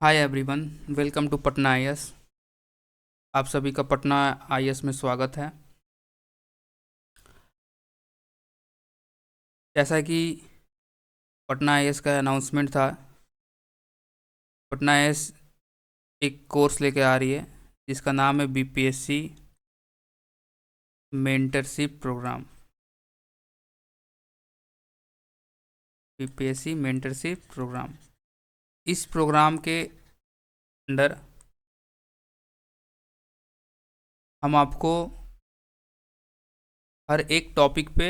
Hi everyone, welcome to Patna IAS. आप सभी का पटना आईएएस में स्वागत है। जैसा कि पटना आईएएस का अनाउंसमेंट था, पटना आईएएस एक कोर्स लेके आ रही है जिसका नाम है BPSC mentorship program. BPSC mentorship program, इस प्रोग्राम के अंडर हम आपको हर एक टॉपिक पे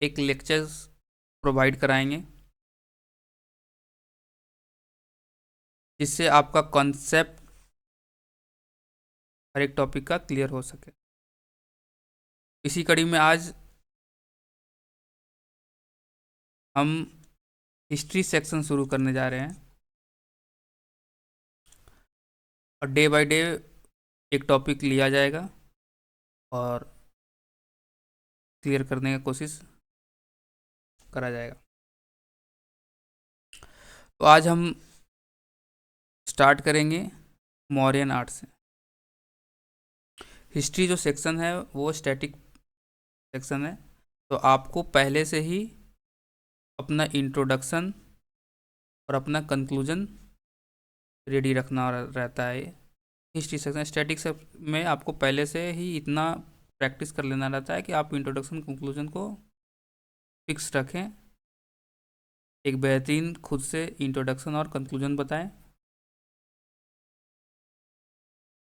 एक लेक्चर्स प्रोवाइड कराएंगे, जिससे आपका कॉन्सेप्ट हर एक टॉपिक का क्लियर हो सके। इसी कड़ी में आज हम हिस्ट्री सेक्शन शुरू करने जा रहे हैं और डे बाय डे एक टॉपिक लिया जाएगा और क्लियर करने का कोशिश करा जाएगा। तो आज हम स्टार्ट करेंगे मौर्यन आर्ट से। हिस्ट्री जो सेक्शन है वो स्टैटिक सेक्शन है, तो आपको पहले से ही अपना इंट्रोडक्शन और अपना कंक्लूजन रेडी रखना रहता है। हिस्ट्री सेक्शन स्टैटिक में आपको पहले से ही इतना प्रैक्टिस कर लेना रहता है कि आप इंट्रोडक्शन कंक्लूजन को फिक्स रखें, एक बेहतरीन खुद से इंट्रोडक्शन और कंक्लूजन बताएं,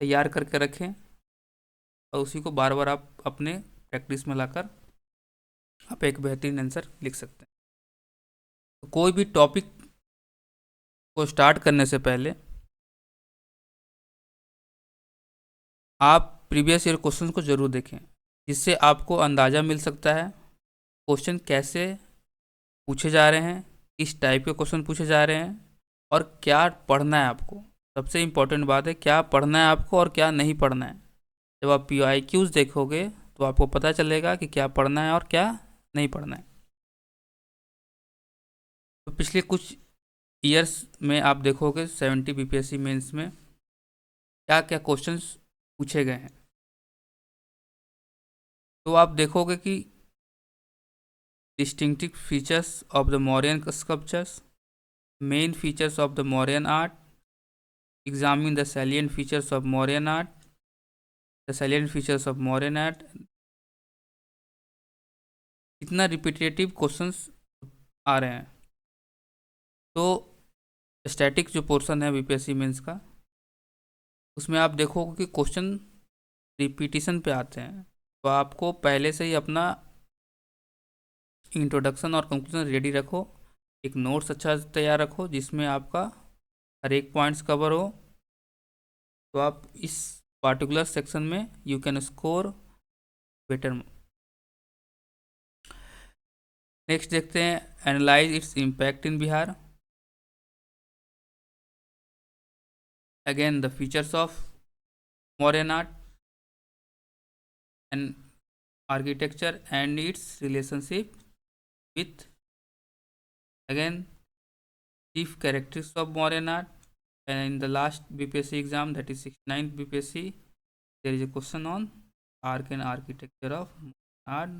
तैयार करके रखें और उसी को बार बार आप अपने प्रैक्टिस में लाकर आप एक बेहतरीन आंसर लिख सकते हैं। तो कोई भी टॉपिक को स्टार्ट करने से पहले आप प्रीवियस ईयर क्वेश्चन को ज़रूर देखें, जिससे आपको अंदाज़ा मिल सकता है क्वेश्चन कैसे पूछे जा रहे हैं, किस टाइप के क्वेश्चन पूछे जा रहे हैं और क्या पढ़ना है आपको। सबसे इम्पोर्टेंट बात है क्या पढ़ना है आपको और क्या नहीं पढ़ना है। जब आप PYQs देखोगे तो आपको पता चलेगा कि क्या पढ़ना है और क्या नहीं पढ़ना है। तो पिछले कुछ ईयर्स में आप देखोगे 70 BPSC मेंस में क्या क्या क्वेश्चंस पूछे गए हैं, तो आप देखोगे कि distinctive features of the Mauryan sculptures, main features of the Mauryan art, examine the salient features of Mauryan art, the salient features of Mauryan art. इतना रिपीटेटिव क्वेश्चंस आ रहे हैं। तो स्टैटिक जो पोर्शन है बीपीएससी मेंस का, उसमें आप देखोगे कि क्वेश्चन रिपीटिशन पे आते हैं, तो आपको पहले से ही अपना इंट्रोडक्शन और कंक्लूजन रेडी रखो, एक नोट्स अच्छा तैयार रखो जिसमें आपका हर एक पॉइंट्स कवर हो, तो आप इस पार्टिकुलर सेक्शन में you can score better. Next देखते हैं analyse its impact in Bihar. Again the features of Mauryan art and architecture and it's relationship with, again, chief characteristics of Mauryan art. And in the last BPSC exam, that is 69th BPSC, there is a question on arc and architecture of art.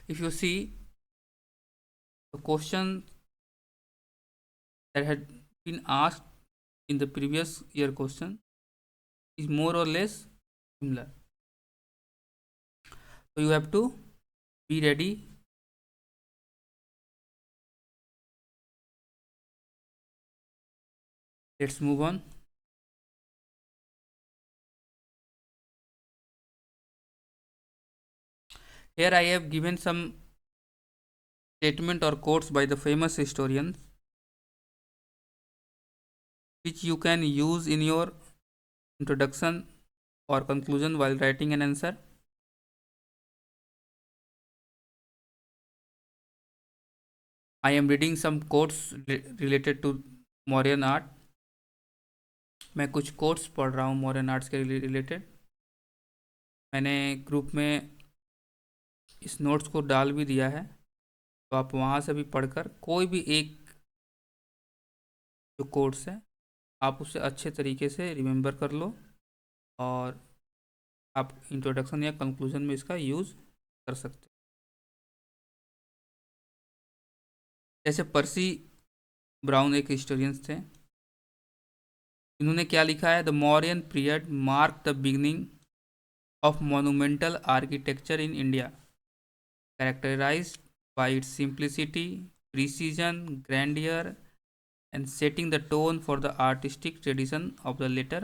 If you see, the question that had been asked in the previous year question is more or less similar, so you have to be ready. Let's move on. Here I have given some statement or quotes by the famous historians, which you can use in your introduction or conclusion while writing an answer. I am reading some quotes related to Mauryan art. मैं कुछ quotes पढ़ रहा हूँ modern arts के related. मैंने group में इस notes को डाल भी दिया है, तो आप वहाँ से भी पढ़कर कोई भी एक जो कोर्स है आप उसे अच्छे तरीके से रिमेंबर कर लो, और आप इंट्रोडक्शन या कंक्लूजन में इसका यूज़ कर सकते हो। जैसे पर्सी ब्राउन एक हिस्टोरियंस थे, इन्होंने क्या लिखा है, the Mauryan period mark the beginning of monumental architecture in India, characterized by its simplicity, precision, grandeur, and setting the tone for the artistic tradition of the later.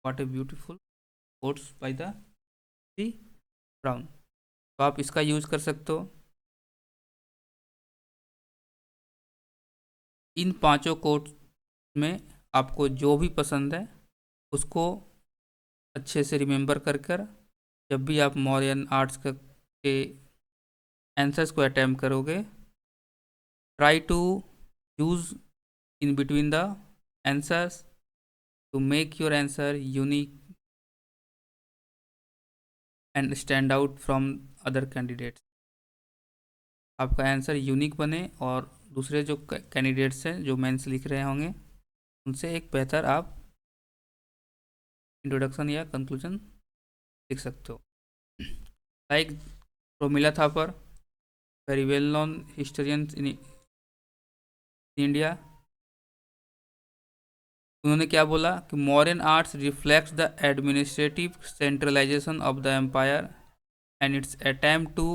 What a beautiful quotes by the C. Brown. तो आप इसका use कर सकते हो। इन पांचों quotes में आपको जो भी पसंद है उसको अच्छे से रिमेंबर कर जब भी आप मौर्यन आर्ट्स के आंसर्स को अटैम्प्ट करोगे, try to use in between the answers to make your answer unique and stand out from other candidates। आपका आंसर यूनिक बने और दूसरे जो कैंडिडेट्स हैं जो मेंस लिख रहे होंगे उनसे एक बेहतर आप इंट्रोडक्शन या कंक्लूजन लिख सकते हो। Like Promila Thapar, very well known historian in India, उन्होंने क्या बोला कि modern arts reflects the administrative centralization of the empire and its attempt to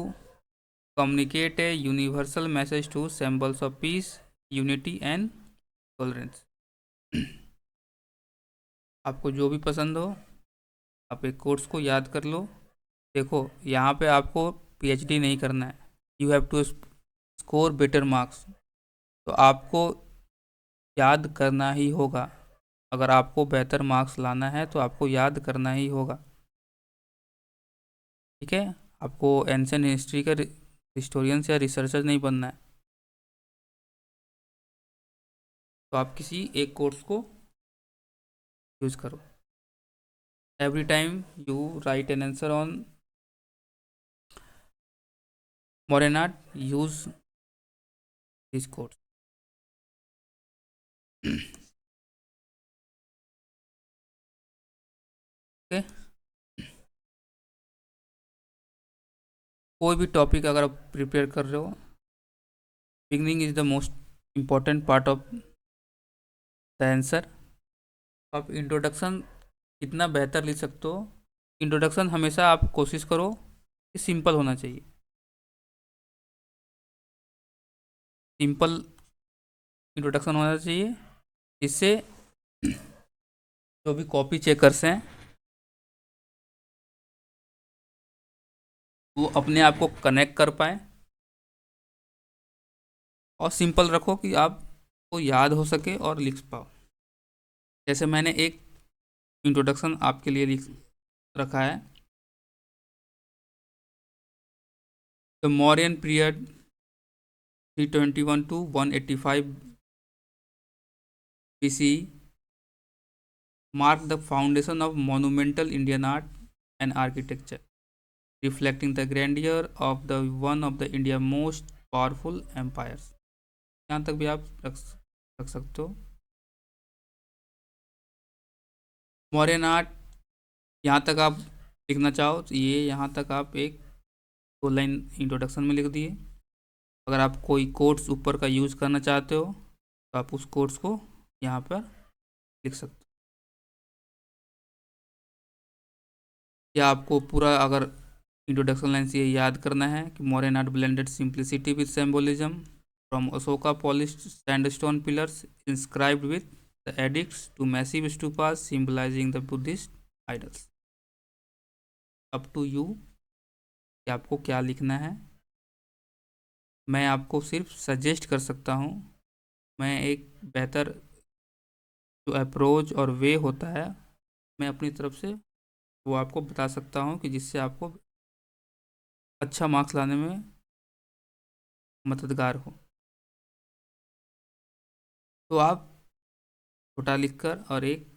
communicate a universal message to symbols of peace, unity and tolerance. आपको जो भी पसंद हो आप एक कोर्स को याद कर लो। देखो यहाँ पे आपको पीएचडी नहीं करना है, you have to score better marks, तो आपको याद करना ही होगा। अगर आपको बेहतर मार्क्स लाना है तो आपको याद करना ही होगा, ठीक है। आपको एंशियंट हिस्ट्री का हिस्टोरियन या रिसर्चर नहीं बनना है। तो आप किसी एक कोर्स को यूज़ करो। Every time you right an answer on modern art, use this course. Okay, कोई भी टॉपिक अगर आप प्रिपेयर कर रहे हो, beginning is the most important part of the answer. आप इंट्रोडक्शन कितना बेहतर लिख सकते हो, इंट्रोडक्शन हमेशा आप कोशिश करो कि सिंपल होना चाहिए। सिंपल इंट्रोडक्शन होना चाहिए जिससे जो भी कॉपी चेकर्स हैं वो अपने आप को कनेक्ट कर पाए, और सिंपल रखो कि आपको याद हो सके और लिख पाओ। जैसे मैंने एक इंट्रोडक्शन आपके लिए लिख रखा है, the Mauryan period 321 to 185 BC marked the foundation of monumental Indian art and architecture, reflecting the grandeur of the one of the India's most powerful empires। यहाँ तक भी आप रख सकते हो। मौर्यन आर्ट यहाँ तक आप लिखना चाहो तो ये यहाँ तक आप एक 2 लाइन इंट्रोडक्शन में लिख दिए। अगर आप कोई कोट्स ऊपर का यूज़ करना चाहते हो तो आप उस कोट्स को यहाँ पर लिख सकते हो। या आपको पूरा अगर इंट्रोडक्शन लाइन से ये याद करना है कि modern art blended simplicity with symbolism from Ashoka polished sandstone pillars inscribed with the edicts to massive stupas symbolising the Buddhist idols. Up to you कि आपको क्या लिखना है। मैं आपको सिर्फ सजेस्ट कर सकता हूँ, मैं एक बेहतर जो अप्रोच और वे होता है मैं अपनी तरफ से वो आपको बता सकता हूँ कि जिससे आपको अच्छा मार्क्स लाने में मददगार हो। तो आप छोटा लिखकर और एक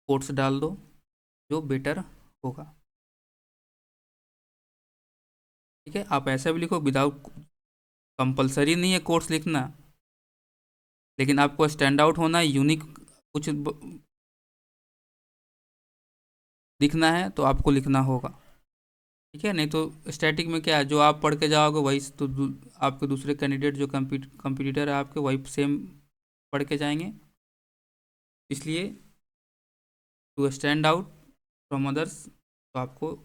कोट्स डाल दो जो बेटर होगा, ठीक है। आप ऐसा भी लिखो विदाउट, कंपलसरी नहीं है कोट्स लिखना, लेकिन आपको स्टैंड आउट होना है, यूनिक कुछ दिखना है तो आपको लिखना होगा, ठीक है। नहीं तो स्टैटिक में क्या है, जो आप पढ़ के जाओगे वही तो आपके दूसरे कैंडिडेट जो कंपटीटर है आपके, वही सेम पढ़ के जाएंगे। इसलिए to stand out from others, तो आपको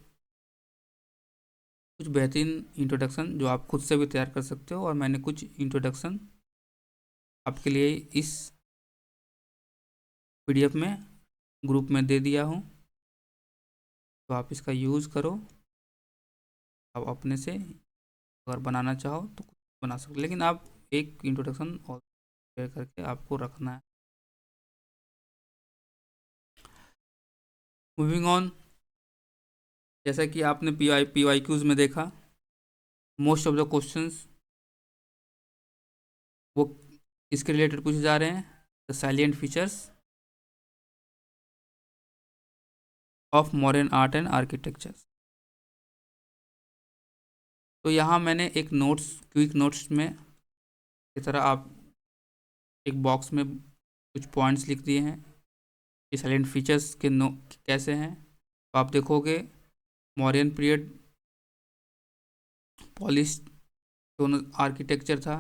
कुछ बेहतरीन इंट्रोडक्शन जो आप खुद से भी तैयार कर सकते हो, और मैंने कुछ इंट्रोडक्शन आपके लिए इस पीडीएफ में ग्रुप में दे दिया हूँ, तो आप इसका यूज़ करो। आप अपने से अगर बनाना चाहो तो कुछ बना सकते, लेकिन आप एक इंट्रोडक्शन और शेयर करके आपको रखना है। मूविंग ऑन, जैसा कि आपने पी वाई क्यूज़ में देखा, मोस्ट ऑफ द क्वेश्चंस वो इसके रिलेटेड पूछे जा रहे हैं, the salient features of modern art and architecture. तो यहाँ मैंने एक नोट्स, क्विक नोट्स में की तरह आप एक बॉक्स में कुछ पॉइंट्स लिख दिए हैं कि साइलेंट फीचर्स के नो कैसे हैं। तो आप देखोगे मौर्यन पीरियड पॉलिश दोनों आर्किटेक्चर था,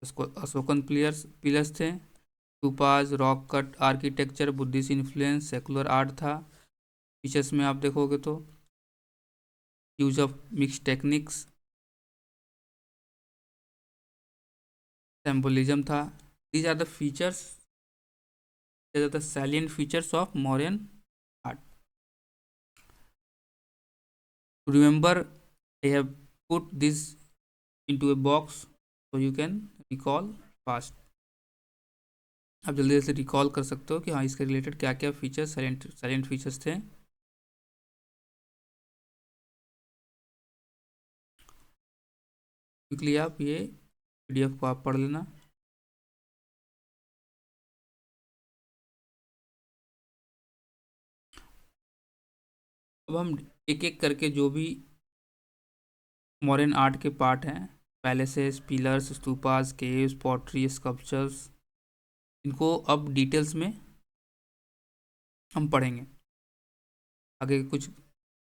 उसको अशोकन पिलर्स थे, टूपाज rock cut architecture, Buddhist influence, secular art था। फीचर्स में आप देखोगे तो use of mix techniques, symbolism था। These are the features, these are the salient features of Mauryan art. Remember, I have put this into a box so you can recall fast. आप जल्दी से recall कर सकते हो कि हाँ इसके रिलेटेड क्या क्या फीचर्स, साइलेंट फीचर्स थे। क्विकली आप ये पीडीएफ को आप पढ़ लेना। अब हम एक एक करके जो भी मॉडर्न आर्ट के पार्ट हैं, palaces, pillars, stupas, caves, pottery, sculptures, इनको अब डिटेल्स में हम पढ़ेंगे। आगे के कुछ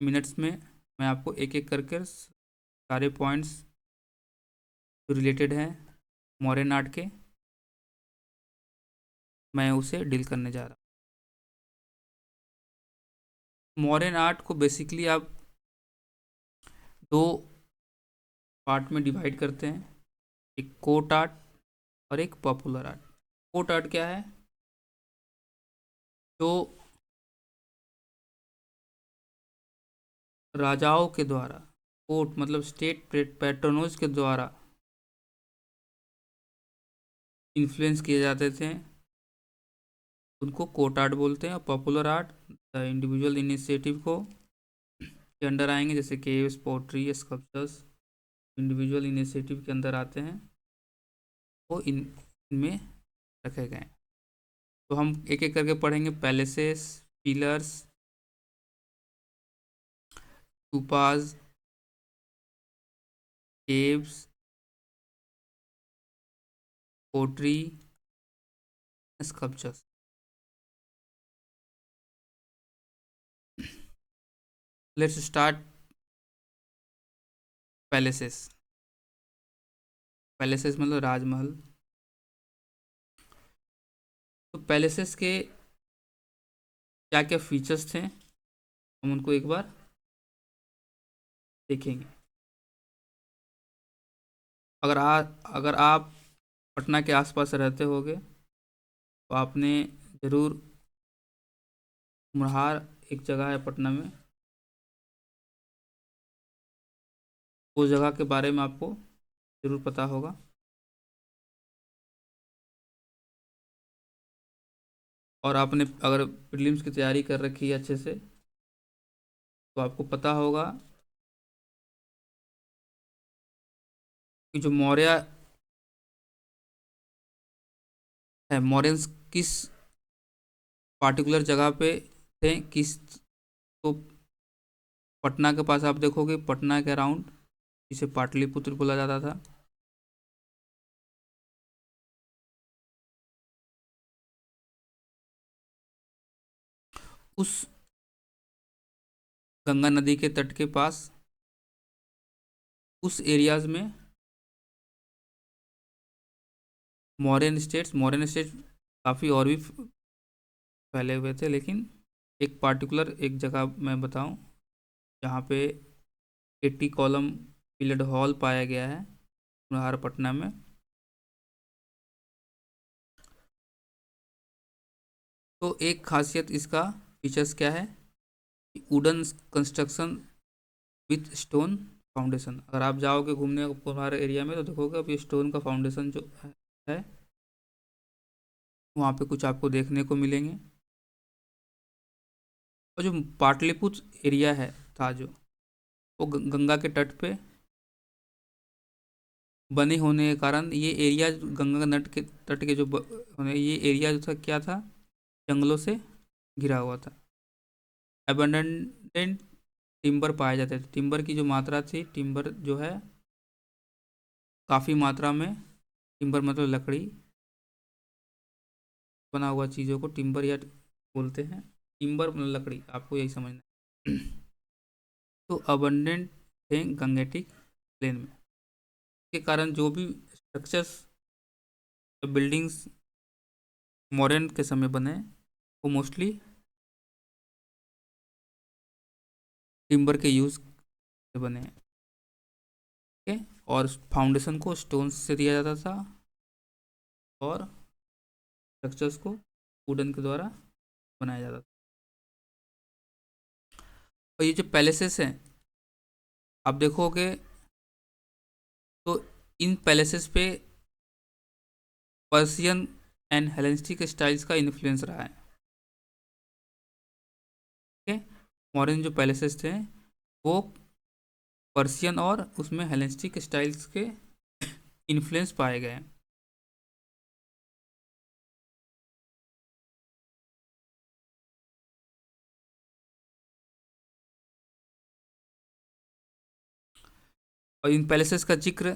मिनट्स में मैं आपको एक एक करके सारे पॉइंट्स जो रिलेटेड हैं मॉडर्न आर्ट के, मैं उसे डील करने जा रहा हूँ। मॉडर्न आर्ट को बेसिकली आप दो पार्ट में डिवाइड करते हैं, एक कोर्ट आर्ट और एक पॉपुलर आर्ट। कोर्ट आर्ट क्या है, जो राजाओं के द्वारा, कोर्ट मतलब स्टेट पैट्रोनोज के द्वारा इन्फ्लुएंस किए जाते थे, उनको कोर्ट आर्ट बोलते हैं। और popular art the individual initiative को के अंडर आएंगे, जैसे caves, pottery, sculptures individual initiative के अंदर आते हैं, वो इनमें रखे गए हैं। तो हम एक एक करके पढ़ेंगे। Palaces, pillars, stupas, caves, pottery, sculptures. Let's start palaces. Palaces मतलब राजमहल। तो पैलेसेस के क्या क्या फीचर्स थे हम उनको एक बार देखेंगे। अगर आप पटना के आसपास रहते होगे तो आपने ज़रूर, मुरहार एक जगह है पटना में, उस जगह के बारे में आपको ज़रूर पता होगा। और आपने अगर प्रीलिम्स की तैयारी कर रखी है अच्छे से तो आपको पता होगा कि जो मौर्य है, मौर्यंस किस पार्टिकुलर जगह पे थे, किस, तो पटना के पास आप देखोगे, पटना के अराउंड, जिसे पाटलिपुत्र बोला जाता था। उस गंगा नदी के तट के पास उस एरियाज में मौर्यन स्टेट्स काफ़ी और भी फैले हुए थे, लेकिन एक पार्टिकुलर एक जगह मैं बताऊं जहाँ पे 80 कॉलम पिलर्ड हॉल पाया गया है, नाहरपटना में। तो एक खासियत इसका फीचर्स क्या है, wooden construction with stone foundation. अगर आप जाओगे घूमने हमारे एरिया में तो देखोगे अब ये स्टोन का फाउंडेशन जो है वहाँ पे कुछ आपको देखने को मिलेंगे। और जो पाटलिपुत्र एरिया है था जो वो गंगा के तट पे बने होने के कारण ये एरिया गंगा नट के तट के जो ये एरिया जो था क्या था, जंगलों से घिरा हुआ था। एबंडेंट टिम्बर पाए जाते थे। टिम्बर की जो मात्रा थी, टिम्बर जो है काफ़ी मात्रा में, टिम्बर मतलब लकड़ी बना हुआ चीज़ों को टिम्बर या बोलते हैं। टिम्बर मतलब लकड़ी, आपको यही समझना है। तो अबंडेंट थे गंगेटिक प्लेन में, के कारण जो भी स्ट्रक्चर्स बिल्डिंग्स मौर्यन के समय बने वो मोस्टली टिम्बर के यूज़ से बने हैं। ठीक है, और फाउंडेशन को स्टोन से दिया जाता था और स्ट्रक्चर्स को वुडन के द्वारा बनाया जाता था। और ये जो पैलेसेस हैं आप देखोगे तो इन पैलेसेस पे पर्सियन एंड हेलेनिस्टिक स्टाइल्स का इन्फ्लुएंस रहा है। ठीक है, मॉडर्न जो पैलेसेस थे वो पर्सियन और उसमें हेलेनिस्टिक स्टाइल्स के इन्फ्लुएंस पाए गए हैं। और इन पैलेसेस का जिक्र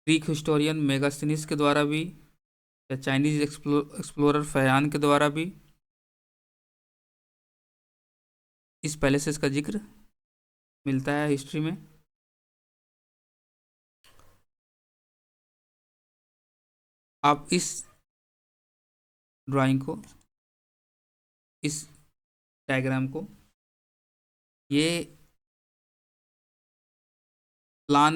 ग्रीक हिस्टोरियन मेगास्थनीज के द्वारा भी या चाइनीज एक्सप्लोरर फयान के द्वारा भी इस पैलेसेस का जिक्र मिलता है हिस्ट्री में। आप इस ड्राइंग को, इस डायग्राम को, ये प्लान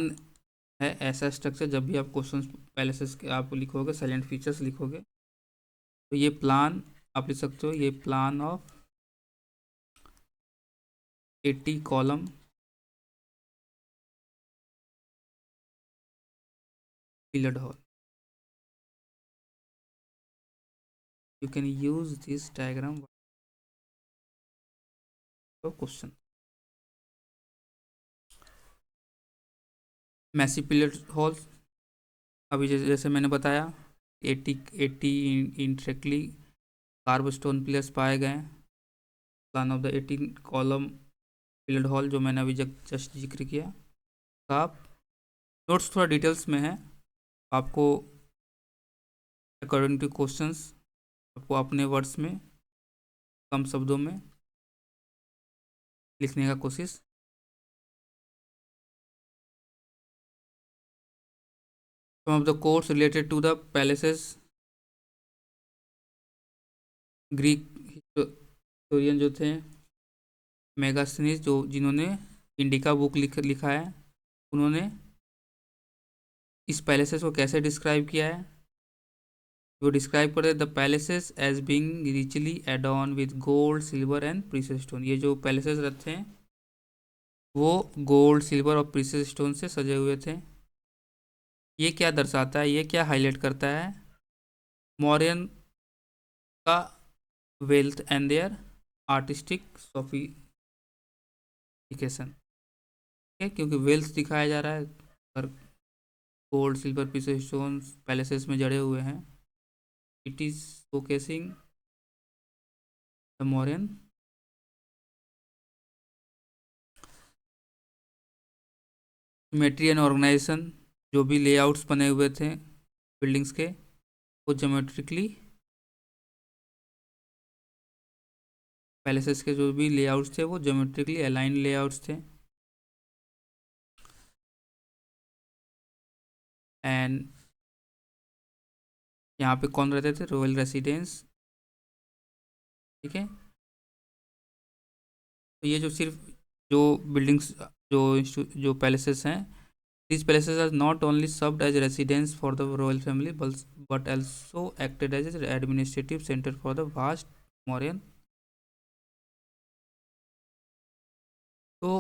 है ऐसा स्ट्रक्चर। जब भी आप क्वेश्चंस पैलेसेस के आप लिखोगे, साइलेंट फीचर्स लिखोगे, तो ये प्लान आप लिख सकते हो, ये plan of 80 column pillared hall. You can use this diagram for question। Massy pillar hall अभी जैसे मैंने बताया 80 इंट्रेक्टली कार्व स्टोन पिलर्स पाए गए। Plan of the 18 column pillared hall जो मैंने अभी जस्ट जिक्र किया। तो आप नोट्स थोड़ा डिटेल्स में है, आपको अकॉर्डिंग टू क्वेश्चंस आपको अपने वर्ड्स में कम शब्दों में लिखने का कोशिश। Some of the quotes related to the palaces, Greek historian जो थे मेगास्थनीज जो जिन्होंने इंडिका बुक लिखा है, उन्होंने इस पैलेसेस को कैसे डिस्क्राइब किया है। वो डिस्क्राइब करते the palaces as being richly adorned with gold silver and precious stone. ये जो पैलेसेस रहते हैं वो गोल्ड सिल्वर और प्रीशियस स्टोन से सजे हुए थे। ये क्या दर्शाता है, ये क्या हाईलाइट करता है, मौर्यन का wealth and their artistic sophistication. ठीक है, क्योंकि वेल्थ दिखाया जा रहा है और gold silver precious stone palaces में जड़े हुए हैं। It is showcasing the Mauryan geometry and organisation. जो भी लेआउट्स बने हुए थे बिल्डिंग्स के वो ज्योमेट्रिकली पैलेसेस के जो भी लेआउट्स थे वो ज्योमेट्रिकली अलाइन लेआउट्स थे। एंड यहाँ पे कौन रहते थे? Royal residence. ठीक है, तो ये जो सिर्फ जो बिल्डिंग्स जो पैलेसेस हैं, these palaces are not only served as residence for the royal family but also acted as an administrative center for the vast Mauryan। तो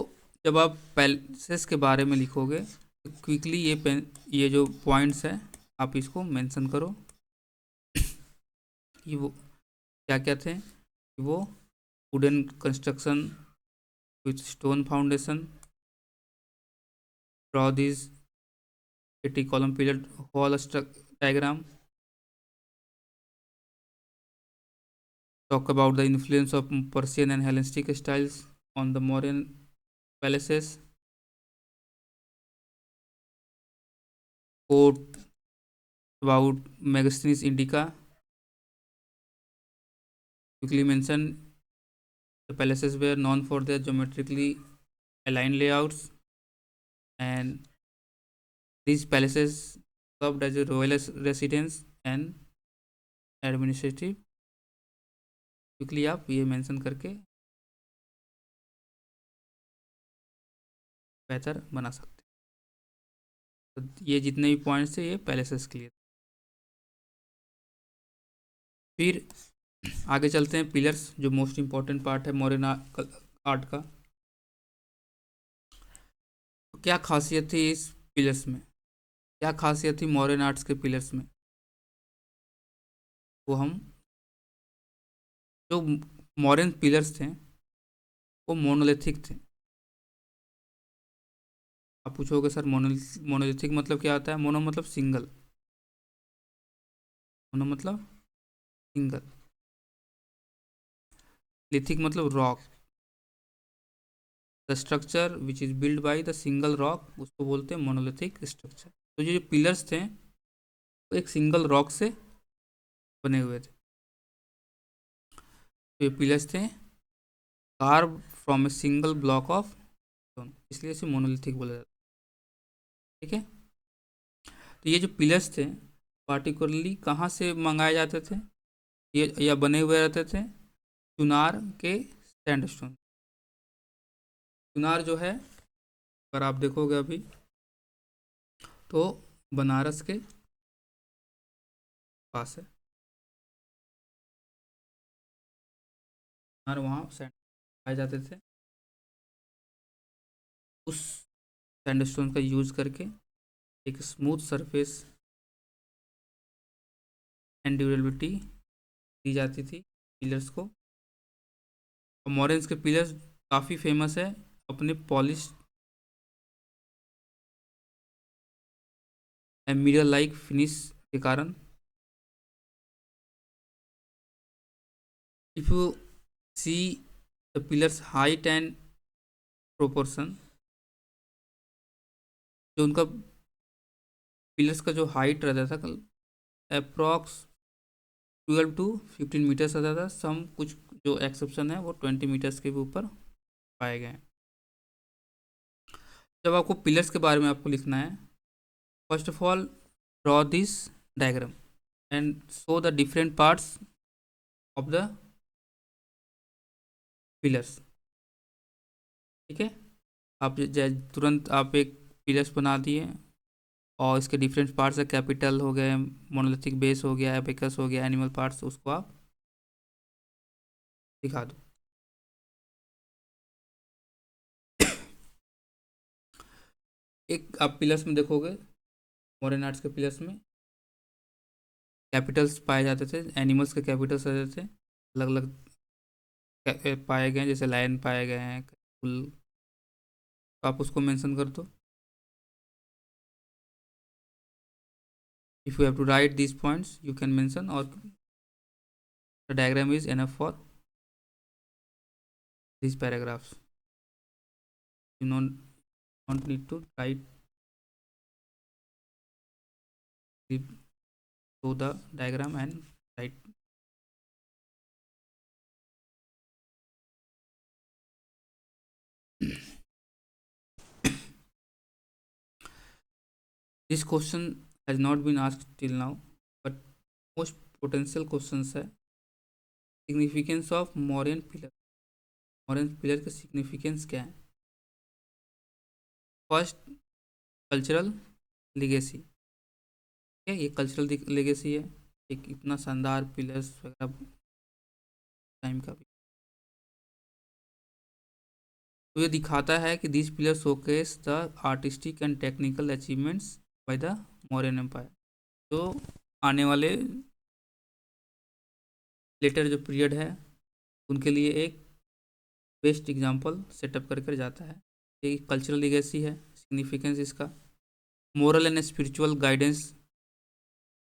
जब आप पैलेसेस के बारे में लिखोगे तो क्विकली ये जो पॉइंट्स हैं आप इसको मेंशन करो कि वो क्या क्या थे। वो wooden construction with stone foundation, draw this 80 column pillared wall diagram, talk about the influence of Persian and Hellenistic styles on the Mauryan palaces, quote about Megasthenes Indica, quickly mention the palaces were known for their geometrically aligned layouts, and these palaces served as a royal residence and administrative। Quickly आप ये mention करके बेहतर बना सकते हैं। तो ये जितने भी पॉइंट्स थे ये पैलेसेस के लिए। फिर आगे चलते हैं पिलर्स, जो मोस्ट इम्पॉर्टेंट पार्ट है मॉडर्न आर्ट का। तो क्या खासियत थी इस पिलर्स में, क्या खासियत थी मॉडर्न आर्ट्स के पिलर्स में, वो हम जो मॉडर्न पिलर्स थे वो मोनोलिथिक थे। आप पूछोगे सर मोनोलिथिक मतलब क्या होता है? मोनो मतलब सिंगल, मोनो मतलब सिंगल, लिथिक मतलब rock. The structure which is build by the single rock उसको बोलते हैं मोनोलिथिक स्ट्रक्चर। तो ये जो पिलर्स थे वो एक सिंगल रॉक से बने हुए थे। तो ये पिलर्स थे curve from a single block of stone, इसलिए इसे मोनोलिथिक बोला जाता है। ठीक है, तो ये जो पिलर्स थे पार्टिकुलरली कहाँ से मंगाए जाते थे ये, या बने हुए रहते थे? चुनार के सैंडस्टोन। चुनार जो है अगर आप देखोगे अभी तो बनारस के पास है, और वहाँ सैंड पाए जाते थे। उस सैंडस्टोन का यूज करके एक स्मूथ सरफेस एंड ड्यूरेबिलिटी दी जाती थी पिलर्स को। और मॉरेंस के पिलर्स काफ़ी फेमस है अपने polish and mirror like finish के कारण। If you see the pillars height and proportion, जो उनका पिलर्स का जो हाइट रहता था अप्रॉक्स 12 to 15 मीटर्स रहता था। सम कुछ जो एक्सेप्शन है वो 20 मीटर्स के भी ऊपर पाए गए हैं। जब आपको पिलर्स के बारे में आपको लिखना है, first of all draw this diagram and show the different parts of the pillars. ठीक है, आप तुरंत आप एक पिलर्स बना दिए और इसके डिफरेंट पार्ट्स है, कैपिटल हो गए, मोनोलिथिक बेस हो गया, एपिकस हो गया, एनिमल पार्ट्स, उसको आप दिखा दो। एक आप पिलर्स में देखोगे मॉडर्न आर्ट्स के पिलर्स में कैपिटल्स पाए जाते थे, एनिमल्स के कैपिटल्स रहते थे अलग अलग पाए गए हैं, जैसे लायन पाए गए हैं, फुल। तो आप उसको मेंशन कर दो। If you have to write these points you can mention, और the diagram is enough for these paragraphs। You don't need to write to the diagram and write this question has not been asked till now, but most potential question है। Significance of Mauryan pillar, Mauryan pillar का significance क्या है? First, cultural legacy. ठीक है, ये cultural legacy है, एक इतना शानदार पिलर्स वगैरह टाइम का भी। तो ये दिखाता है कि this pillar showcase the artistic and technical achievements by the Mauryan empire. तो आने वाले लेटर जो पीरियड है उनके लिए एक बेस्ट एग्जांपल सेटअप कर कर जाता है। ये कल्चरल लीगेसी है, सिग्निफिकेंस इसका। मोरल एंड स्पिरिचुअल गाइडेंस,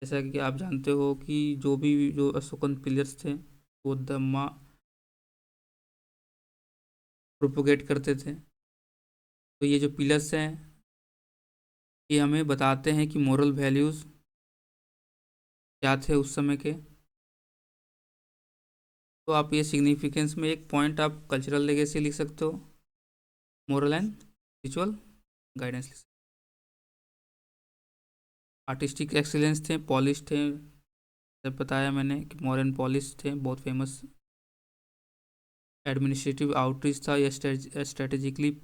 जैसा कि आप जानते हो कि जो अशोकन पिलर्स थे वो धम्मा प्रोपोगेट करते थे। तो ये जो पिलर्स हैं ये हमें बताते हैं कि मोरल वैल्यूज़ क्या थे उस समय के। तो आप ये सिग्निफिकेंस में एक पॉइंट आप कल्चरल लेगेसी लिख सकते हो, मोरल एंड स्पिरिचुअल गाइडेंस लिख सकते हो। आर्टिस्टिक एक्सीलेंस थे, पॉलिश थे, जब बताया मैंने कि मॉडर्न पॉलिश थे, बहुत फेमस। एडमिनिस्ट्रेटिव आउटरीच था, या स्ट्रेटेजिकली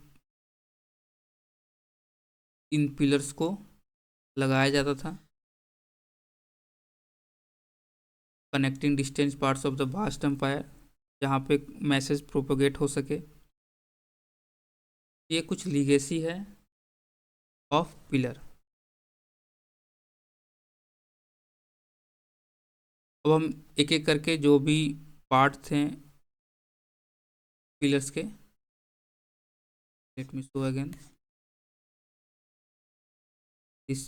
इन पिलर्स को लगाया जाता था। Connecting distance parts of the vast empire, जहाँ पे मैसेज प्रोपोगेट हो सके। ये कुछ लीगेसी है ऑफ पिलर। अब हम एक एक करके जो भी पार्ट थे पिलर्स के, let me show again this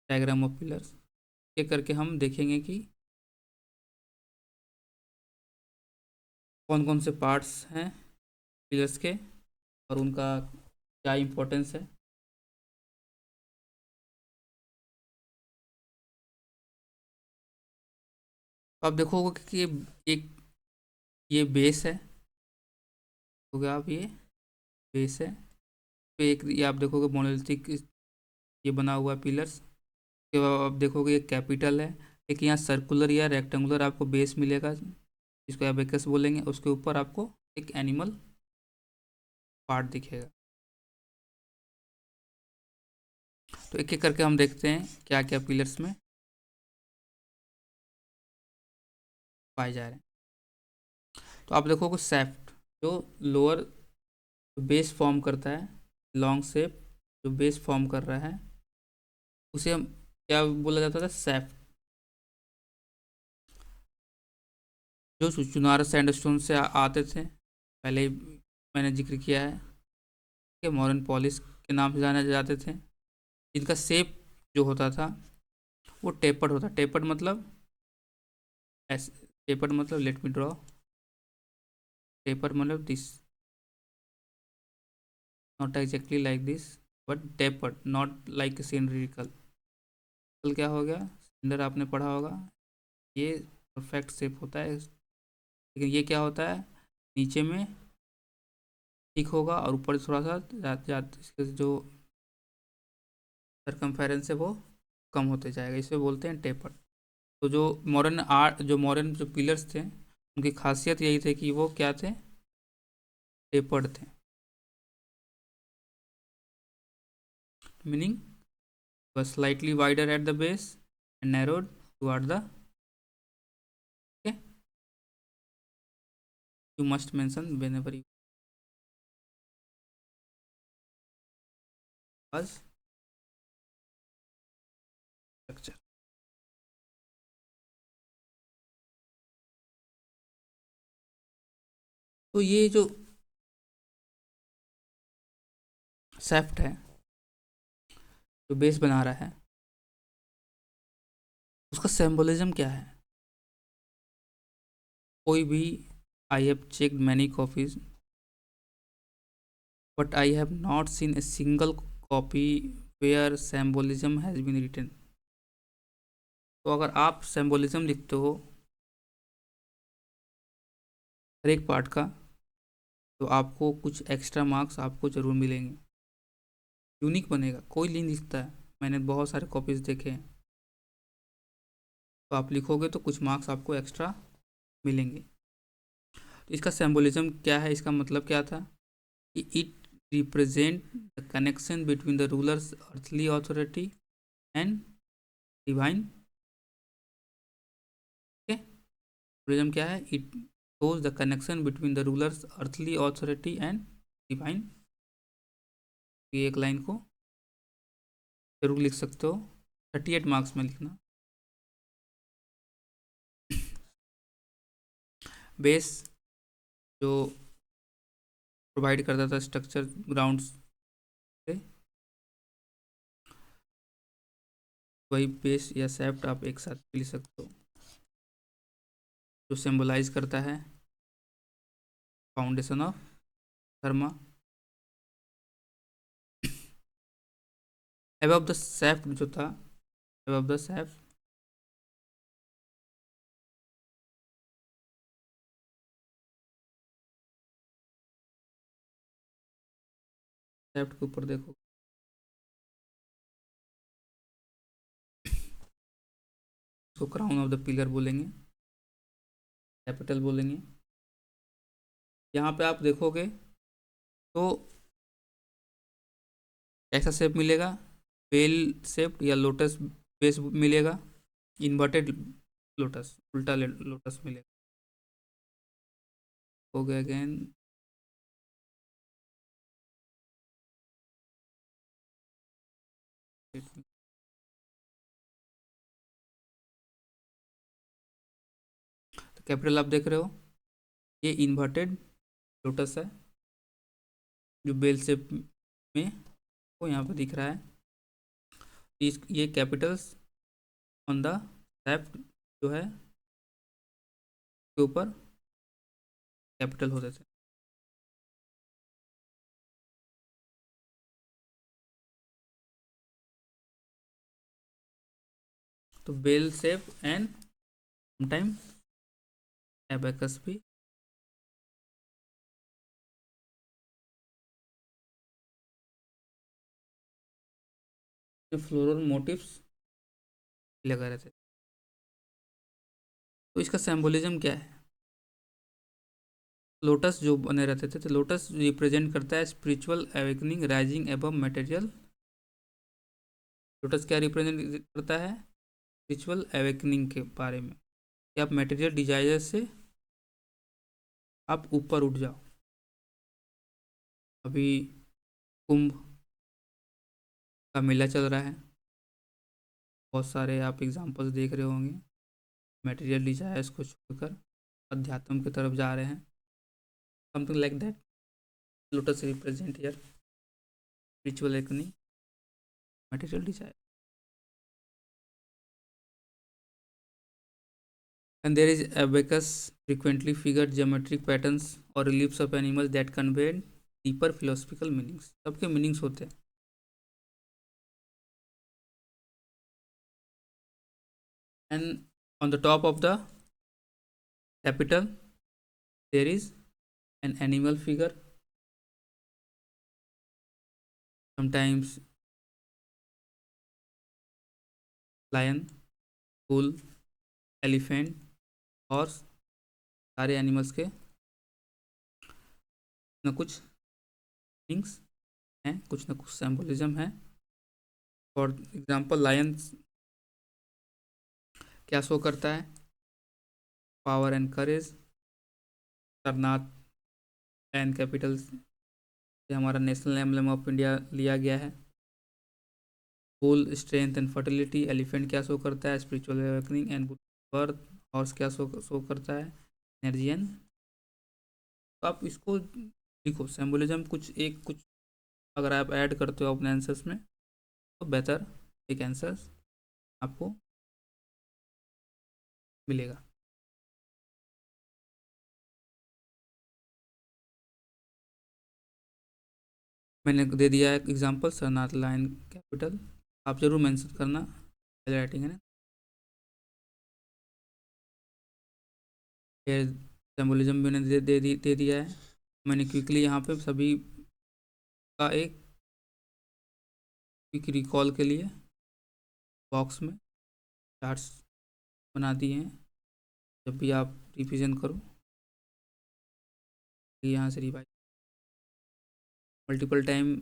diagram of pillars, एक करके हम देखेंगे कि कौन कौन से पार्ट्स हैं पिलर्स के और उनका क्या इम्पोर्टेंस है। तो आप देखोगे कि एक ये बेस है, हो गया। आप ये बेस है, पे एक ये आप देखोगे मोनोलिथिक ये बना हुआ है पिलर्स के बाद आप देखोगे एक कैपिटल है, एक यहाँ सर्कुलर या रेक्टेंगुलर आपको बेस मिलेगा जिसको एबेकस बोलेंगे। उसके ऊपर आपको एक एनिमल पार्ट दिखेगा। तो एक एक करके हम देखते हैं क्या क्या पिलर्स में पाए जा रहे हैं। तो आप देखोगे सैफ्ट जो लोअर बेस फॉर्म करता है, लॉन्ग शेप जो बेस फॉर्म कर रहा है उसे हम क्या बोला जाता था, सैफ्ट। जो चुनार सैंडस्टोन से आते थे, पहले ही मैंने जिक्र किया है कि मॉडर्न पॉलिश के नाम से जाने जाते थे। इनका शेप जो होता था वो टेपर्ड होता। टेपर्ड मतलब ऐसे, टेपर्ड मतलब लेट मी ड्रॉ, टेपर्ड मतलब this, not exactly like this but tapered, not like cylindrical. क्या हो गया, सिलेंडर आपने पढ़ा होगा, ये परफेक्ट शेप होता है, लेकिन ये क्या होता है नीचे में ठीक होगा और ऊपर थोड़ा सा इसके जो सरकमफेरेंस है वो कम होते जाएगा, इसे बोलते हैं टेपर। तो जो मॉडर्न जो पिलर्स थे उनकी खासियत यही थी कि वो क्या थे, टेपर्ड थे। Meaning was slightly wider at the base and narrowed toward the, okay, you must mention whenever you was structure। तो ये जो सेफ्ट है जो बेस बना रहा है उसका सिंबलिज्म क्या है? कोई भी, I have checked many copies but I have not seen a single copy where symbolism has been written. तो अगर आप सिंबलिज्म लिखते हो हर एक पार्ट का तो आपको कुछ एक्स्ट्रा मार्क्स आपको ज़रूर मिलेंगे, यूनिक बनेगा। कोई नहीं लिखता है मैंने बहुत सारे कॉपीज़ देखे हैं। तो आप लिखोगे तो कुछ मार्क्स आपको एक्स्ट्रा मिलेंगे। तो इसका सिंबलिज्म क्या है, इसका मतलब क्या था कि it represent the connection between the rulers earthly authority and divine. Okay, symbolism क्या है, it shows the connection between the rulers earthly authority and divine. ये एक लाइन को जरूर लिख सकते हो, 38 मार्क्स में लिखना। बेस जो प्रोवाइड करता था स्ट्रक्चर ग्राउंड्स से, वही बेस या सेफ्ट आप एक साथ लिख सकते हो, जो सिंबलाइज करता है foundation of dharma. Above the shaft जो था, एबव द सेफ्ट, सेफ्ट के ऊपर देखो, उसको क्राउन ऑफ द पिलर बोलेंगे, कैपिटल बोलेंगे। यहाँ पे आप देखोगे तो ऐसा शेप मिलेगा, बेल शेप या लोटस बेस मिलेगा, इन्वर्टेड लोटस, उल्टा लोटस मिलेगा। हो गया अगेन, तो कैपिटल आप देख रहे हो, ये इन्वर्टेड लोटस है जो बेल शेप में को यहाँ पे दिख रहा है। इस ये कैपिटल्स ऑन द लेफ्ट जो है के ऊपर कैपिटल होते थे। तो bell shape and sometime abacus भी। फ्लोरल मोटिव्स लगा रहते थे। तो इसका सिंबलिज्म क्या है, लोटस जो बने रहते थे, तो लोटस रिप्रेजेंट करता है spiritual awakening rising above material. Lotus क्या रिप्रेजेंट करता है, स्पिरिचुअल अवेकनिंग के बारे में, कि आप मटेरियल डिजायर से आप ऊपर उठ जाओ। अभी कुंभ का मेला चल रहा है, बहुत सारे आप एग्जांपल्स देख रहे होंगे, मटेरियल डिजायर्स को छोड़कर अध्यात्म की तरफ जा रहे हैं, something like that. Lotus represent here spiritual awakening, material desire. And there is abacus frequently figured geometric patterns or reliefs of animals that convey deeper philosophical meanings. सबके meanings होते हैं। And on the top of the capital there is an animal figure, sometimes lion, bull, elephant, horse, सारे animals के न कुछ meanings हैं, कुछ न कुछ सिंबलिज्म है। फॉर एग्जांपल लायन क्या शो करता है, power and courage. Sarnath and capital से हमारा नेशनल एम्बलम ऑफ इंडिया लिया गया है। Bull strength and fertility, elephant क्या शो करता है, spiritual awakening and birth. Horse क्या शो करता है, एनर्जी एंड। तो आप इसको लिखो सिंबलिज्म कुछ एक कुछ अगर आप ऐड करते हो अपने आंसर्स में तो बेहतर एक आंसर आपको मिलेगा। मैंने दे दिया है एग्जांपल, सरनाथ लाइन कैपिटल, आप जरूर मेंशन करना पहले राइटिंग है ना। फिर सिंबलिज्म भी मैंने दे दिया है। मैंने क्विकली यहाँ पे सभी का एक क्विक रिकॉल के लिए बॉक्स में चार्ट्स बना दिए हैं। जब भी आप रिवीजन करो, यहाँ से रिवाइज मल्टीपल टाइम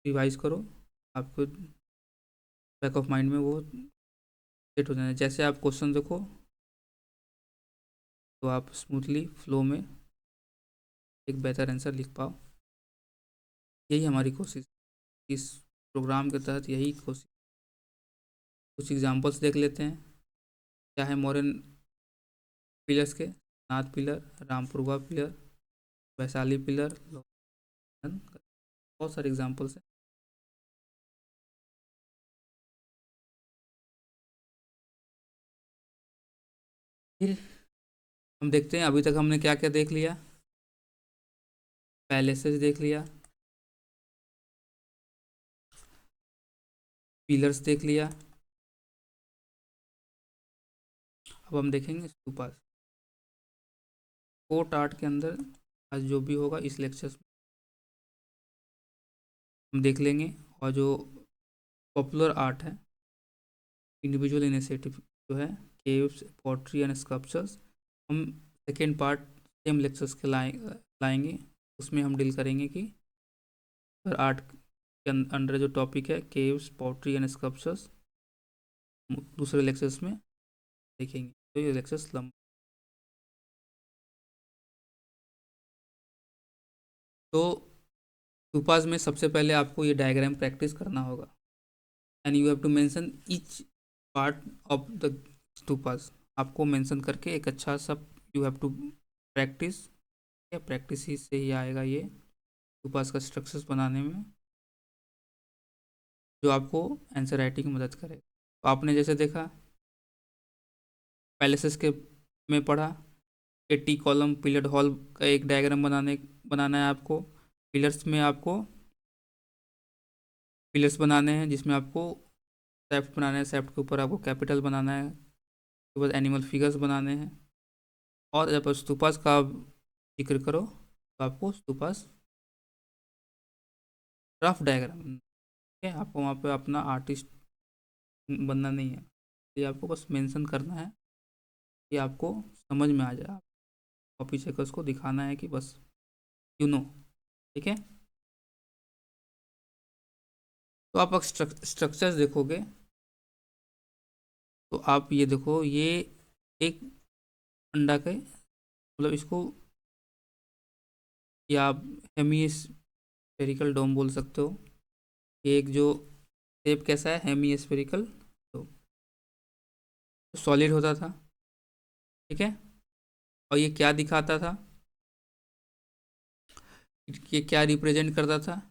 रिवाइज करो, आपको बैक ऑफ माइंड में वो सेट हो जाना है। जैसे आप क्वेश्चन देखो तो आप स्मूथली फ्लो में एक बेहतर आंसर लिख पाओ। यही हमारी कोशिश, इस प्रोग्राम के तहत यही कोशिश। कुछ एग्जांपल्स देख लेते हैं। क्या है मॉडर्न पिलर्स के, नाथ pillar, Rampurva pillar, Vaishali pillar, बहुत सारे एग्जांपल्स हैं। फिर हम देखते हैं अभी तक हमने क्या क्या देख लिया। पैलेसेस देख लिया, पिलर्स देख लिया। अब हम देखेंगे स्तूपास। कोर्ट आर्ट के अंदर आज जो भी होगा इस लेक्चर में हम देख लेंगे। और जो पॉपुलर आर्ट है, इंडिविजुअल इनिशिएटिव जो है, केव्स, पॉटरी एंड स्कल्पचर्स, हम सेकेंड पार्ट सेम लेक्चर्स के लाएंगे। उसमें हम डील करेंगे कि आर्ट के अंडर जो टॉपिक है केव्स, पॉटरी एंड स्कल्पचर्स, दूसरे लेक्चर्स में देखेंगे। तो ये लेक्चर्स लंबा, तो स्तूपास में सबसे पहले आपको ये डायग्राम प्रैक्टिस करना होगा। And you have to mention each part of the stupas. आपको मेंशन करके एक अच्छा सा यू हैव टू प्रैक्टिस, या प्रैक्टिस ही से ही आएगा ये स्तूपास का स्ट्रक्चर्स बनाने में, जो आपको आंसर राइटिंग में मदद करे। तो आपने जैसे देखा पैलेसेस के में पढ़ा, 80 कॉलम पिलर हॉल का एक डायग्राम बनाना है आपको। पिलर्स में आपको पिलर्स बनाने हैं जिसमें आपको सेफ्ट बनाना है, सेफ्ट के ऊपर आपको कैपिटल बनाना है, उसके बाद एनिमल फिगर्स बनाने हैं। और जब स्तूपास का आप जिक्र करो तो आपको स्तूपास रफ डायग्राम, ठीक है, आपको वहाँ पे अपना आर्टिस्ट बनना नहीं है, ये आपको बस मेंशन करना है कि आपको समझ में आ जाए। कॉपी चेकर्स को दिखाना है कि बस यू नो, ठीक है। तो आप स्ट्रक्चर्स देखोगे तो आप ये देखो, ये एक अंडा के मतलब इसको या आप हेमी स्फेरिकल डोम बोल सकते हो। ये एक जो शेप कैसा है, हेमी स्फेरिकल, तो सॉलिड होता था, ठीक है। और ये क्या दिखाता था, ये क्या रिप्रेजेंट करता था,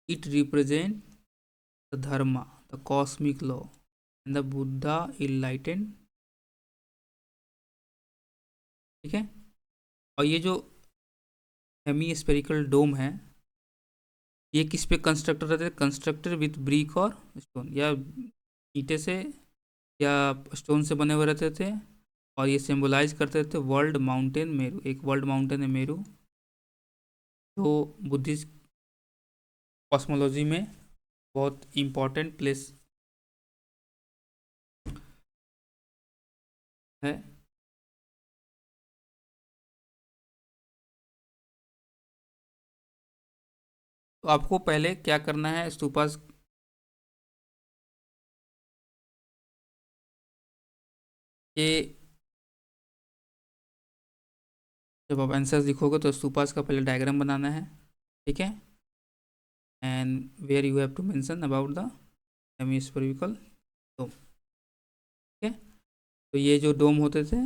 it represent the Dharma, the cosmic law and the Buddha enlightened, ठीक है। और ये जो हेमी स्फेरिकल डोम है, ये किस पे कंस्ट्रक्टर रहते थे, कंस्ट्रक्टर विथ ब्रिक और स्टोन, या ईंटे से या स्टोन से बने हुए रहते थे। और ये सिंबलाइज करते थे वर्ल्ड माउंटेन मेरू, एक वर्ल्ड माउंटेन है मेरू, जो बुद्धिस्ट कॉस्मोलॉजी में बहुत इम्पोर्टेंट प्लेस है। तो आपको पहले क्या करना है, स्तूपास के जब आप आंसर्स लिखोगे तो स्तूपास का पहले डायग्राम बनाना है, ठीक है। And where you have to mention about the hemispherical dome, ठीक है। तो ये जो डोम होते थे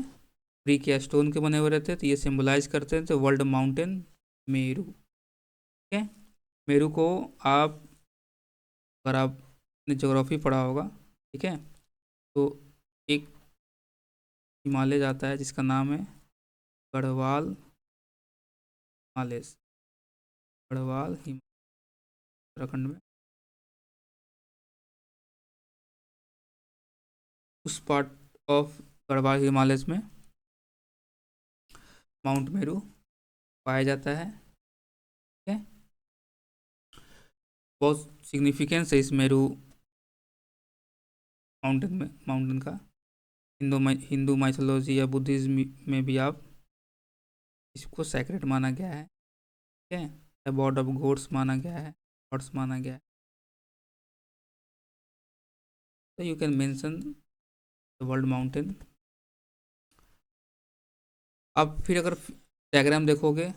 ब्रिक या स्टोन के बने हुए रहते थे, ये सिंबलाइज करते थे वर्ल्ड माउंटेन मेरू, ठीक है। मेरू को आप, अगर आपने ज्योग्राफी पढ़ा होगा, ठीक है, तो एक हिमालय जाता है जिसका नाम है गढ़वाल हिमालय, गढ़वाल उत्तराखंड में, उस पार्ट ऑफ गढ़वाल हिमालय में माउंट मेरू पाया जाता है, ठीक है। बहुत सिग्निफिकेंस है इस मेरू माउंटेन का। हिंदू माइथोलॉजी या बुद्धिज्म में भी आप इसको सैक्रेड माना गया है, ठीक है। अबॉर्ड ऑफ गॉड्स माना गया है, गॉड्स माना गया है। तो you can mention the world mountain. अब फिर अगर डायग्राम देखोगे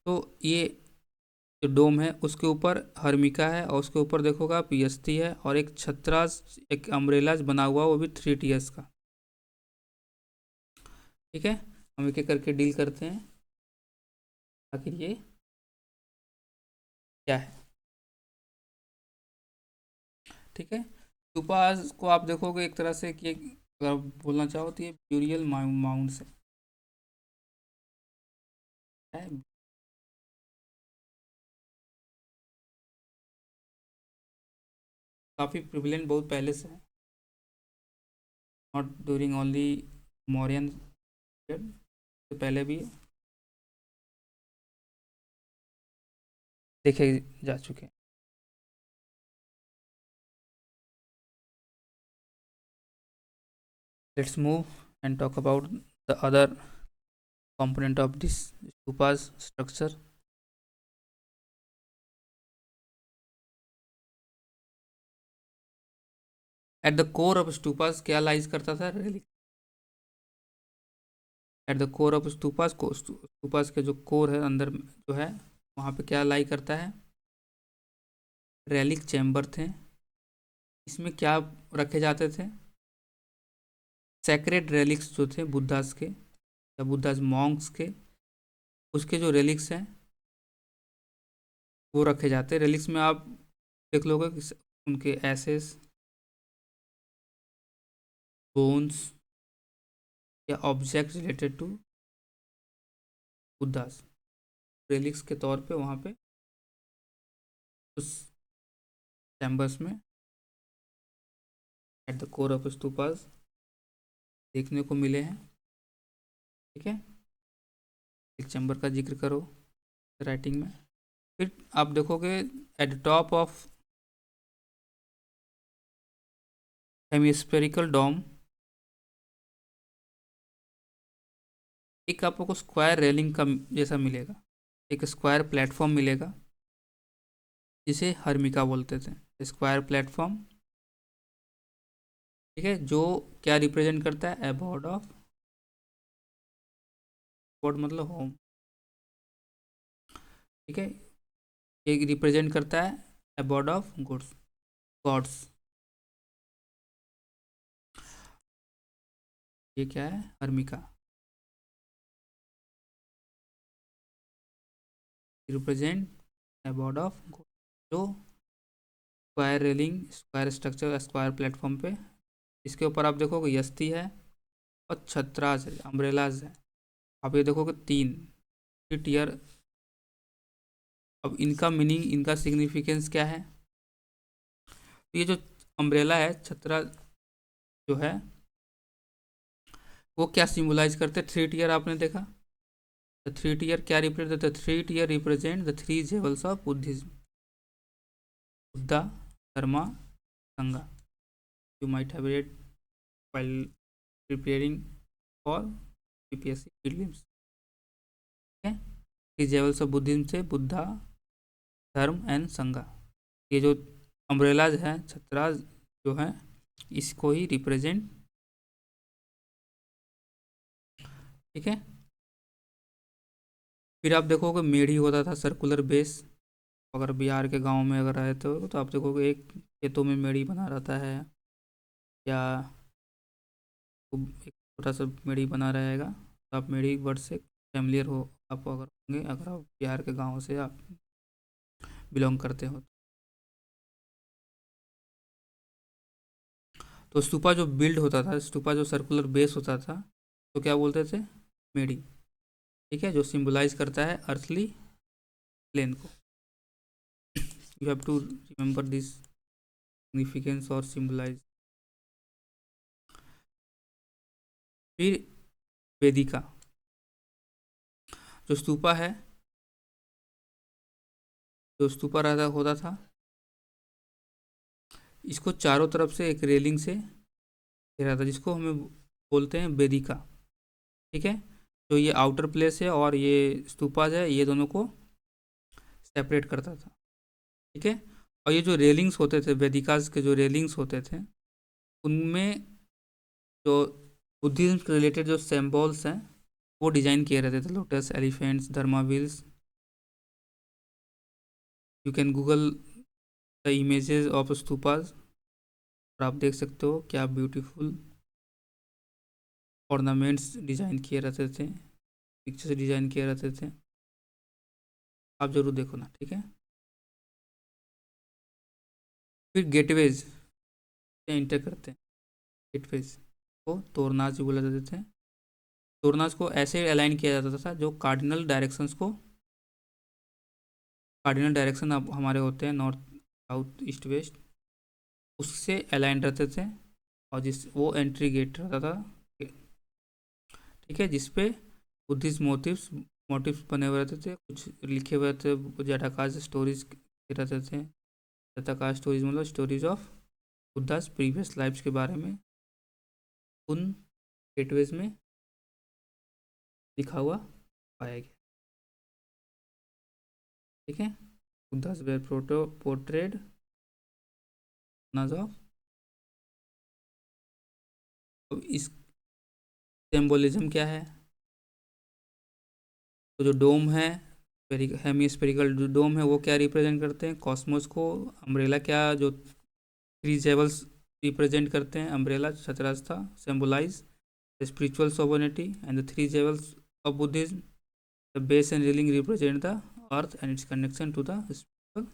तो ये जो डोम है उसके ऊपर हर्मिका है, और उसके ऊपर देखोगे आप यस्ती है, और एक छत्रास, एक अम्ब्रेलाज बना हुआ, वो भी 3 टीयर्स का, ठीक है। हम एक एक करके डील करते हैं आखिर ये क्या है, ठीक है। टोपाज को आप देखोगे एक तरह से कि अगर बोलना चाहो तो ये ब्यूरियल माउंट्स है, काफ़ी प्रिविलेंट बहुत पहले से है, not during only Mauryan period, से पहले भी देखे जा चुके हैं। Let's move and talk about the other component of this stupa's structure। Eight the core of stupas क्या लाइज करता था, relic. Eight the core of stupas को, स्तूपास के जो कोर है अंदर जो है, वहाँ पे क्या लाई करता है, रेलिक चैम्बर थे। इसमें क्या रखे जाते थे, सेक्रेड रेलिक्स जो थे बुद्धास के या बुद्धास मॉन्क्स के, उसके जो रेलिक्स हैं वो रखे जाते हैं। रेलिक्स में आप देख लोगे कि उनके एसेस, बोन्स या object related to Buddha's, relics के तौर पे वहाँ पे उस चैम्बर्स में at the core of stupas देखने को मिले हैं, ठीक है। एक चैम्बर का जिक्र करो राइटिंग में। फिर आप देखोगे at the top of hemispherical dome एक आपको स्क्वायर रेलिंग का जैसा मिलेगा, एक स्क्वायर प्लेटफॉर्म मिलेगा जिसे हर्मिका बोलते थे, स्क्वायर प्लेटफॉर्म, ठीक है। जो क्या रिप्रेजेंट करता है, अबॉर्ड ऑफ, अबॉर्ड मतलब होम, ठीक है। ये रिप्रेजेंट करता है अबॉर्ड ऑफ गुड्स, गॉड्स। ये क्या है, हर्मिका, रिप्रेजेंट अबॉर्ड ऑफ गुड्स, जो square railing, square structure, square platform पे, इसके ऊपर आप देखोगे यस्ती है और छत्रास है, अम्ब्रेलाज है। आप ये देखोगे 3 टीयर। अब इनका मीनिंग, इनका सिग्निफिकेंस क्या है, तो ये जो अम्ब्रेला है, छत्रा जो है, वो क्या सिम्बलाइज करते हैं, 3 टीयर आपने देखा। द 3 टीयर क्या represent, the 3 tier represent the 3 levels of Buddhism, Buddha, dharma, sangha. You might have read while preparing for PPSC prelims, ठीक है। 3 लेवल्स ऑफ बुद्धिज्म से बुद्धा, धर्म एंड संगा, ये जो अम्ब्रेलाज हैं, छत्राज जो हैं, इसको ही रिप्रेजेंट, ठीक है। फिर आप देखोगे मेढ़ी होता था सर्कुलर बेस, अगर बिहार के गांव में अगर आए तो आप देखोगे एक खेतों में मेढ़ी बना रहता है, या एक छोटा सा मेढ़ी बना रहेगा, तो आप मेढ़ी वर्ड से फैमिलियर हो आप अगर होंगे, अगर आप बिहार के गाँव से आप बिलोंग करते हो। तो स्तूपा जो बिल्ड होता था, स्तूपा जो सर्कुलर बेस होता था, तो क्या बोलते थे, मेढ़ी, ठीक है, जो सिंबलाइज करता है अर्थली प्लेन को। You have to remember this significance और सिंबलाइज। फिर वेदिका, जो स्तूपा है, जो स्तूपा रहता होता था, इसको चारों तरफ से एक रेलिंग से घेरा था, जिसको हमें बोलते हैं वेदिका। ठीक है, तो ये आउटर प्लेस है और ये स्तूपाज है, ये दोनों को सेपरेट करता था। ठीक है, और ये जो रेलिंग्स होते थे, वेदिकाज के जो रेलिंग्स होते थे, उनमें जो बुद्धिज्म के रिलेटेड जो सिंबल्स हैं वो डिजाइन किए रहते थे, lotus, elephants, Dharma wheels. You can Google the images of stupas और आप देख सकते हो क्या ब्यूटीफुल ऑर्नामेंट्स डिजाइन किए रहते थे, पिक्चर्स डिजाइन किए रहते थे। आप जरूर देखो ना। ठीक है, फिर गेटवेज से इंटर करते हैं। गेटवेज को तोरनाज भी बोला जाते थे। तोरनाज को ऐसे अलाइन किया जाता था जो कार्डिनल डायरेक्शन अब हमारे होते हैं नॉर्थ, साउथ, ईस्ट, वेस्ट, उससे अलाइन रहते थे। और जिस वो एंट्री गेट रहता था। ठीक है, जिसपे बुद्धिस्ट मोटिव्स मोटिव्स बने हुए रहते थे, कुछ लिखे हुए थे, जटाकाश स्टोरीज रहते थे। जटाकाश स्टोरीज मतलब stories of Buddha's previous lifes के बारे में उन गेटवेज में लिखा हुआ पाया गया। ठीक है, बुद्धास वेर पोर्ट्रेड ऑफ। तो इस सिंबोलिज्म क्या है? तो जो डोम है, हेमिस्फेरिकल जो डोम है, वो क्या रिप्रेजेंट करते हैं? कॉस्मोस को। अम्ब्रेला क्या, जो थ्री जेवल्स रिप्रेजेंट करते हैं? अम्ब्रेला छत्रास्था symbolise spiritual sovereignty and the three jewels of Buddhism, the base and railing represent the earth and its connection to the spiritual.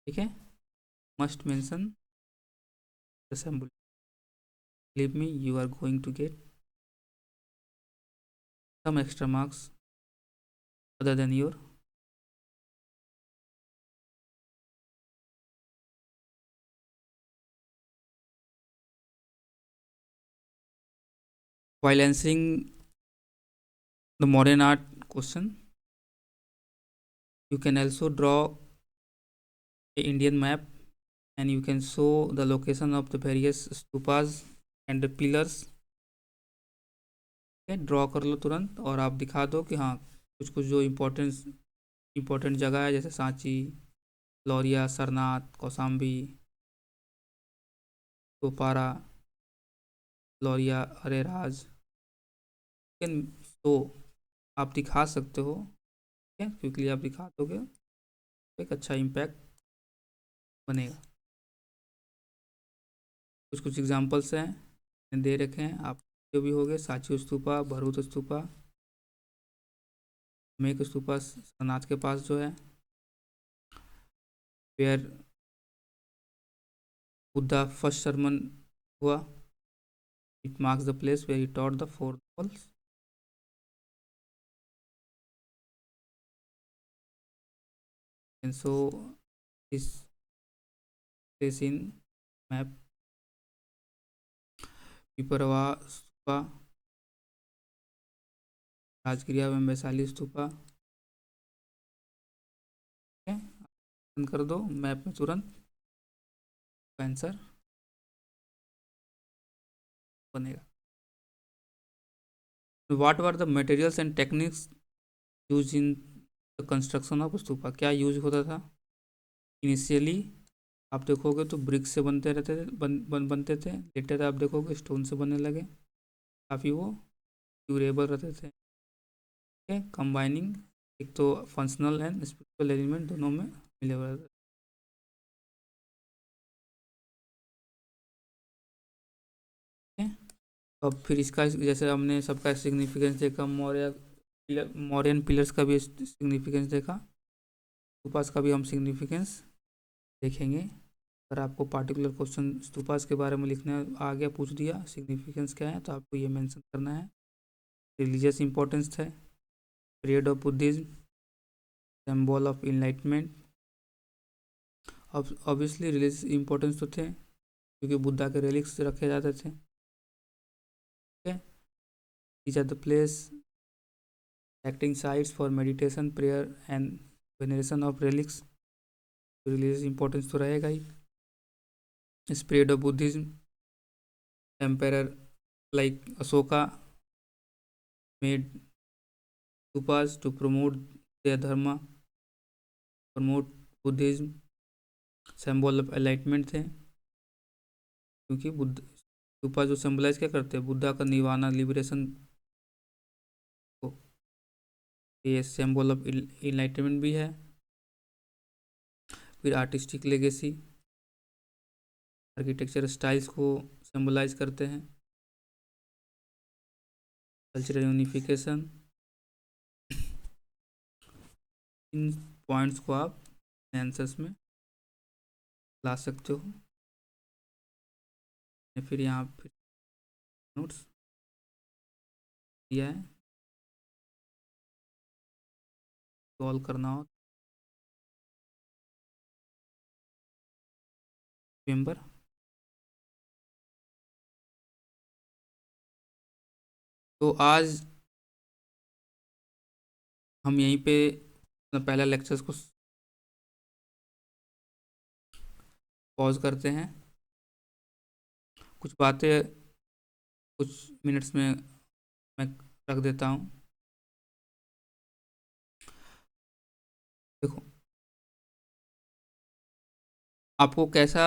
ठीक है, must mention the symbol. Believe me, you are going to get some extra marks other than your while answering the modern art question. You can also draw a Indian map and you can show the location of the various stupas and the pillars. Draw कर लो तुरंत और आप दिखा दो कि हाँ, कुछ कुछ जो इम्पोर्टेंट जगह है, जैसे सांची, लौरिया, सरनाथ, कौसाम्बी, तोपारा, लौरिया, अरेराज, लेकिन तो आप दिखा सकते हो। ठीक है, क्विकली आप दिखा दोगे तो एक अच्छा इम्पैक्ट बनेगा। कुछ कुछ एग्जांपल्स हैं दे रखे हैं, आप जो भी हो गए, सांची स्तूपा, भरूच स्तूपा, मेक स्तूपा सरनाथ के पास जो है, वेयर बुद्धा फर्स्ट सरमन हुआ, it marks the place where he taught the four gospels. And so this place in map. Piprahwa stupa, राजगिरिया में वैशाली स्तूपा। ठीक है, बंद कर दो मैप में तुरंत आंसर बनेगा। What were the materials and techniques use in the construction of stupa? क्या यूज होता था इनिशियली? आप देखोगे तो ब्रिक्स से बनते रहते थे, बनते थे। लेटर आप देखोगे स्टोन से बनने लगे, काफ़ी वो ड्यूरेबल रहते थे। ठीक है, कंबाइनिंग एक तो फंक्शनल एंड स्पिरिचुअल एलिमेंट दोनों में मिले हुए रहते थे। ठीक है? अब फिर इसका जैसे हमने सबका सिग्निफिकेंस देखा, मौर्यन पिलर्स का भी सिग्निफिकेंस देखा, स्तूपास का भी हम सिग्निफिकेंस देखेंगे। अगर आपको पार्टिकुलर क्वेश्चन स्तूपास के बारे में लिखना आ गया, पूछ दिया सिग्निफिकेंस क्या है, तो आपको ये मेंशन करना है। रिलीजियस इंपॉर्टेंस है, period of Buddhism, symbol of enlightenment. अब ऑब्वियसली रिलीजियस इंपॉर्टेंस तो थे क्योंकि बुद्धा के रेलिक्स रखे जाते थे। ठीक है, these are the place acting sites for meditation, prayer and veneration of relics. Religious importance तो रहेगा ही। Spread of Buddhism, emperor like Ashoka made stupas to promote their dharma, promote Buddhism, symbol of enlightenment थे, क्योंकि बुद्ध स्तूपा जो symbolize क्या करते हैं, बुद्धा का निर्वाणा, लिबरेशन को। ये सिंबल ऑफ एनलाइटमेंट भी है। फिर आर्टिस्टिक लेगेसी, आर्किटेक्चर स्टाइल्स को सिंबलाइज करते हैं। कल्चरल यूनिफिकेशन, इन पॉइंट्स को आप आंसर्स में ला सकते हो। फिर यहाँ फिर नोट्स दिया है, सॉल्व करना हो मेंबर। तो आज हम यहीं पे पहला लेक्चर्स को पॉज करते हैं। कुछ बातें कुछ मिनट्स में मैं रख देता हूँ। देखो आपको कैसा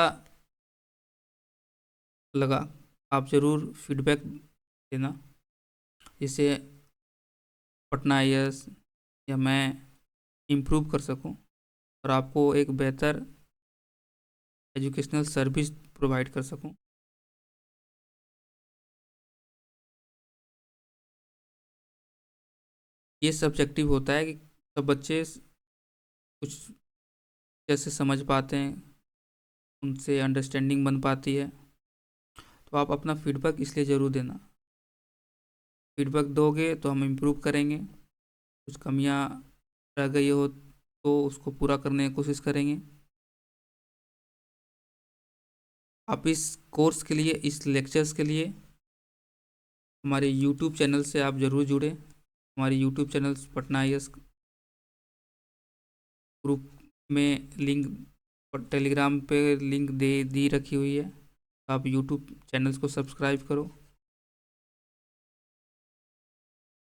लगा, आप ज़रूर फीडबैक देना, जिससे पटना आईएएस या मैं इम्प्रूव कर सकूं और आपको एक बेहतर एजुकेशनल सर्विस प्रोवाइड कर सकूं। ये सब्जेक्टिव होता है कि सब बच्चे कुछ जैसे समझ पाते हैं, उनसे अंडरस्टैंडिंग बन पाती है। तो आप अपना फीडबैक इसलिए ज़रूर देना, फीडबैक दोगे तो हम इम्प्रूव करेंगे। कुछ कमियां रह गई हो तो उसको पूरा करने की कोशिश करेंगे। आप इस कोर्स के लिए, इस लेक्चर्स के लिए हमारे यूट्यूब चैनल से आप ज़रूर जुड़ें। हमारे YouTube channel Patna IAS group में लिंक और टेलीग्राम पे लिंक दे दी रखी हुई है। आप यूट्यूब चैनल्स को सब्सक्राइब करो,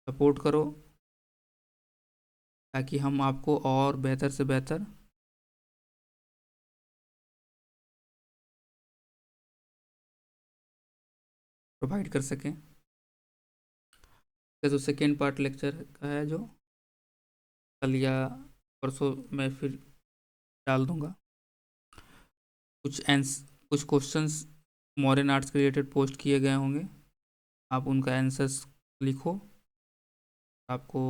सपोर्ट करो, ताकि हम आपको और बेहतर से बेहतर प्रोवाइड कर सकें। जो सेकेंड पार्ट लेक्चर का है, जो कल या परसों मैं फिर डाल दूंगा। कुछ क्वेश्चंस मॉडर्न आर्ट्स के रिलेटेड पोस्ट किए गए होंगे, आप उनका आंसर्स लिखो। आपको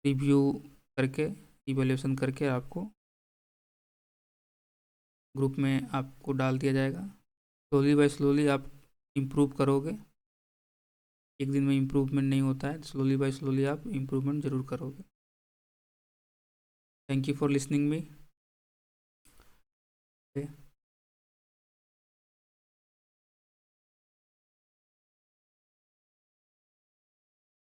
रिव्यू करके, इवैल्यूएशन करके आपको ग्रुप में आपको डाल दिया जाएगा। स्लोली बाय स्लोली आप इम्प्रूव करोगे। एक दिन में इम्प्रूवमेंट नहीं होता है, स्लोली बाय स्लोली आप इम्प्रूवमेंट ज़रूर करोगे। Thank you for listening me.